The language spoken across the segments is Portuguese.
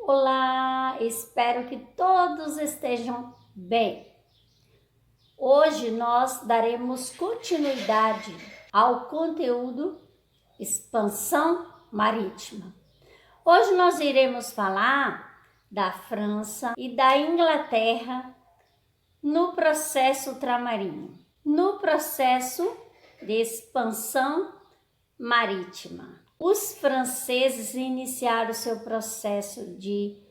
Olá, espero que todos estejam bem. Hoje nós daremos continuidade ao conteúdo Expansão Marítima. Hoje nós iremos falar da França e da Inglaterra no processo ultramarinho, no processo de expansão marítima. Os franceses iniciaram seu processo de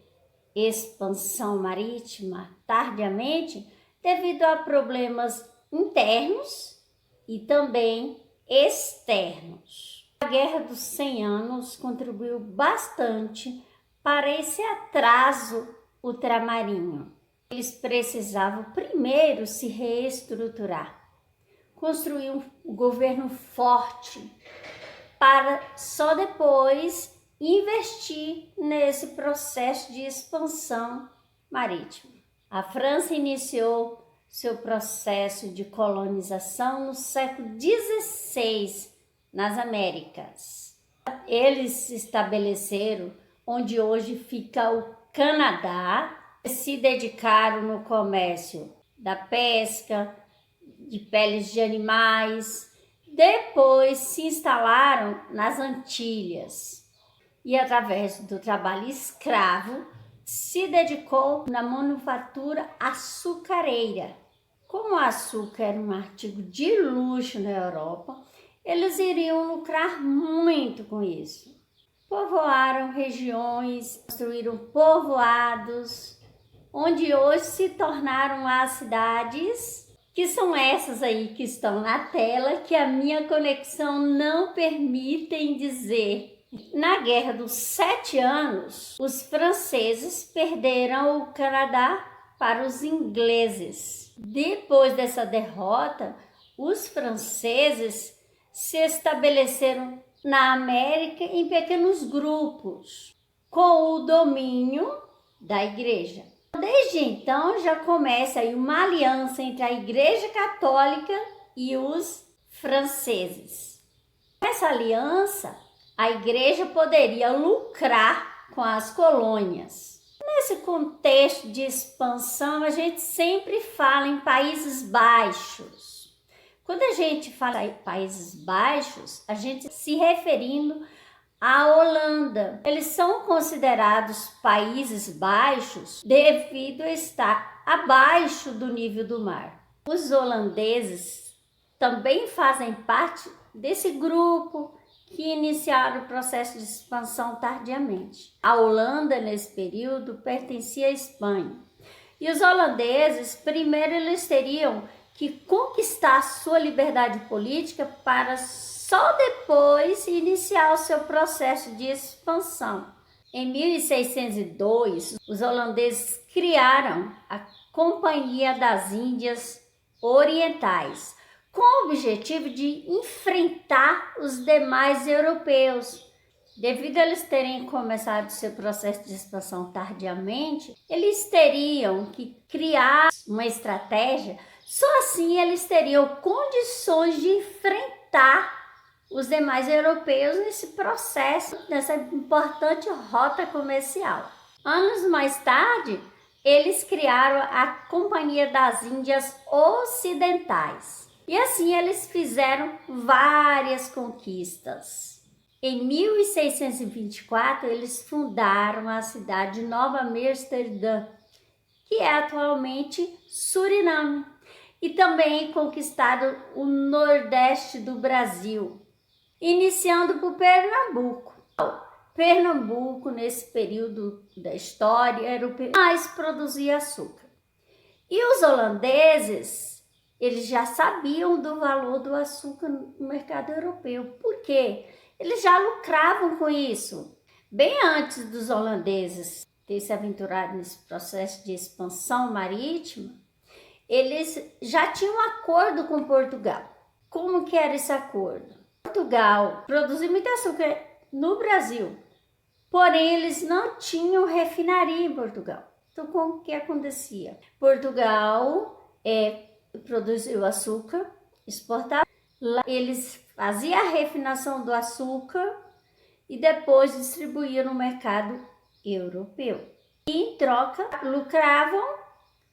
expansão marítima tardiamente devido a problemas internos e também externos. A Guerra dos 100 Anos contribuiu bastante para esse atraso ultramarinho. Eles precisavam primeiro se reestruturar, construir um governo forte, para só depois investir nesse processo de expansão marítima. A França iniciou seu processo de colonização no século XVI nas Américas. Eles se estabeleceram onde hoje fica o Canadá, se dedicaram no comércio da pesca, de peles de animais. Depois se instalaram nas Antilhas e, através do trabalho escravo, se dedicou na manufatura açucareira. Como o açúcar era um artigo de luxo na Europa, eles iriam lucrar muito com isso. Povoaram regiões, construíram povoados, onde hoje se tornaram as cidades que são essas aí que estão na tela, que a minha conexão não permitem dizer. Na Guerra dos 7 Anos, os franceses perderam o Canadá para os ingleses. Depois dessa derrota, os franceses se estabeleceram na América em pequenos grupos, com o domínio da igreja. Desde então já começa aí uma aliança entre a Igreja Católica e os franceses. Nessa aliança, a igreja poderia lucrar com as colônias. Nesse contexto de expansão, a gente sempre fala em Países Baixos. Quando a gente fala em Países Baixos, a gente se referindo à Holanda. Eles são considerados Países Baixos devido a estar abaixo do nível do mar. Os holandeses também fazem parte desse grupo que iniciaram o processo de expansão tardiamente. A Holanda, nesse período, pertencia à Espanha. E os holandeses, primeiro, eles teriam que conquistar sua liberdade política para só depois iniciar o seu processo de expansão. Em 1602, os holandeses criaram a Companhia das Índias Orientais, com o objetivo de enfrentar os demais europeus. Devido a eles terem começado seu processo de expansão tardiamente, eles teriam que criar uma estratégia, só assim eles teriam condições de enfrentar os demais europeus nesse processo, nessa importante rota comercial. Anos mais tarde, eles criaram a Companhia das Índias Ocidentais. E assim eles fizeram várias conquistas. Em 1624, eles fundaram a cidade de Nova Amsterdã, que é atualmente Suriname. E também conquistaram o Nordeste do Brasil, iniciando por Pernambuco. Pernambuco, nesse período da história, era o que mais produzia açúcar. E os holandeses, eles já sabiam do valor do açúcar no mercado europeu. Por quê? Eles já lucravam com isso. Bem antes dos holandeses terem se aventurado nesse processo de expansão marítima, eles já tinham um acordo com Portugal. Como que era esse acordo? Portugal produzia muito açúcar no Brasil, porém eles não tinham refinaria em Portugal. Então, como que acontecia? Portugal produzia o açúcar, exportava. Lá eles faziam a refinação do açúcar e depois distribuíam no mercado europeu. E em troca lucravam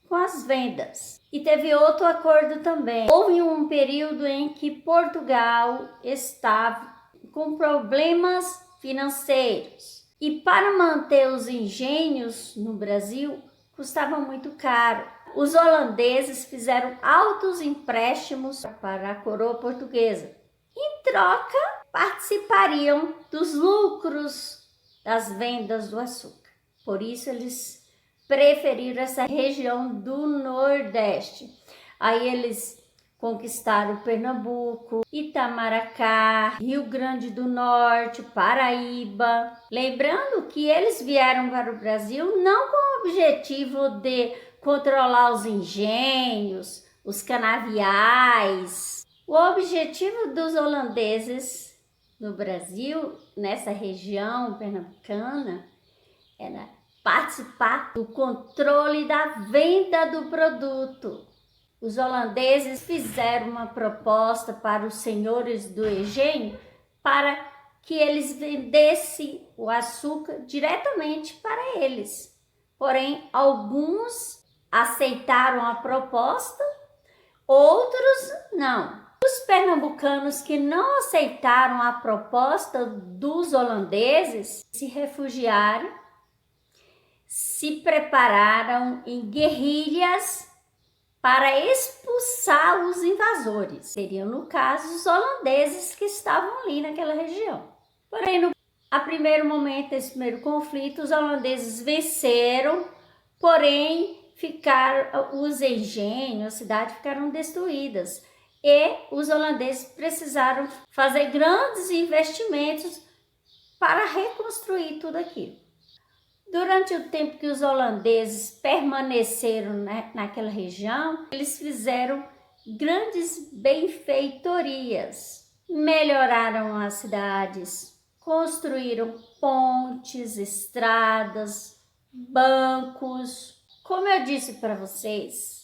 com as vendas. E teve outro acordo também. Houve um período em que Portugal estava com problemas financeiros. E para manter os engenhos no Brasil, custava muito caro. Os holandeses fizeram altos empréstimos para a coroa portuguesa. Em troca, participariam dos lucros das vendas do açúcar. Por isso, eles preferiram essa região do Nordeste. Aí eles conquistaram Pernambuco, Itamaracá, Rio Grande do Norte, Paraíba. Lembrando que eles vieram para o Brasil não com o objetivo de controlar os engenhos, os canaviais. O objetivo dos holandeses no Brasil, nessa região pernambucana, era participar do controle da venda do produto. Os holandeses fizeram uma proposta para os senhores do engenho para que eles vendessem o açúcar diretamente para eles. Porém, alguns aceitaram a proposta, outros não. Os pernambucanos que não aceitaram a proposta dos holandeses se refugiaram, se prepararam em guerrilhas para expulsar os invasores. Seriam, no caso, os holandeses que estavam ali naquela região. Porém, a primeiro momento desse primeiro conflito, os holandeses venceram, porém, os engenhos, a cidade ficaram destruídas. E os holandeses precisaram fazer grandes investimentos para reconstruir tudo aquilo. Durante o tempo que os holandeses permaneceram naquela região, eles fizeram grandes benfeitorias, melhoraram as cidades, construíram pontes, estradas, bancos. Como eu disse para vocês,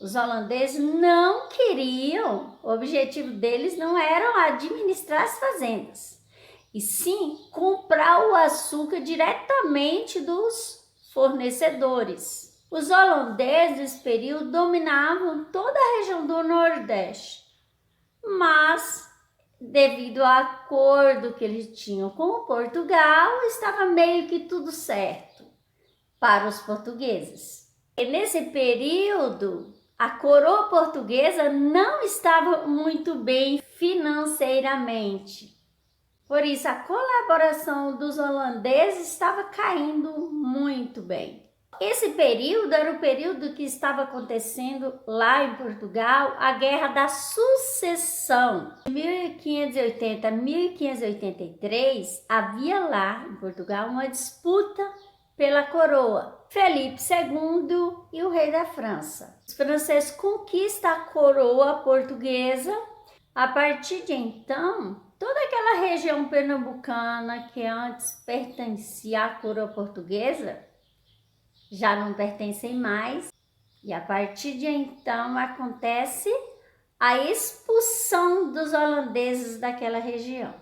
os holandeses não queriam, o objetivo deles não era administrar as fazendas, e sim comprar o açúcar diretamente dos fornecedores. Os holandeses nesse período dominavam toda a região do Nordeste, mas devido ao acordo que eles tinham com Portugal, estava meio que tudo certo para os portugueses. E nesse período, a coroa portuguesa não estava muito bem financeiramente. Por isso, a colaboração dos holandeses estava caindo muito bem. Esse período era o período que estava acontecendo lá em Portugal, a Guerra da Sucessão. De 1580 a 1583, havia lá em Portugal uma disputa pela coroa. Felipe II e o rei da França. Os franceses conquistam a coroa portuguesa. A partir de então, toda aquela região pernambucana que antes pertencia à coroa portuguesa já não pertencem mais. E a partir de então acontece a expulsão dos holandeses daquela região.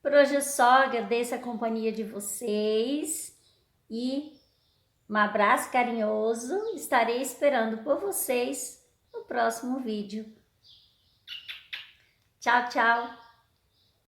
Por hoje é só, agradeço a companhia de vocês e um abraço carinhoso. Estarei esperando por vocês no próximo vídeo. Tchau, tchau!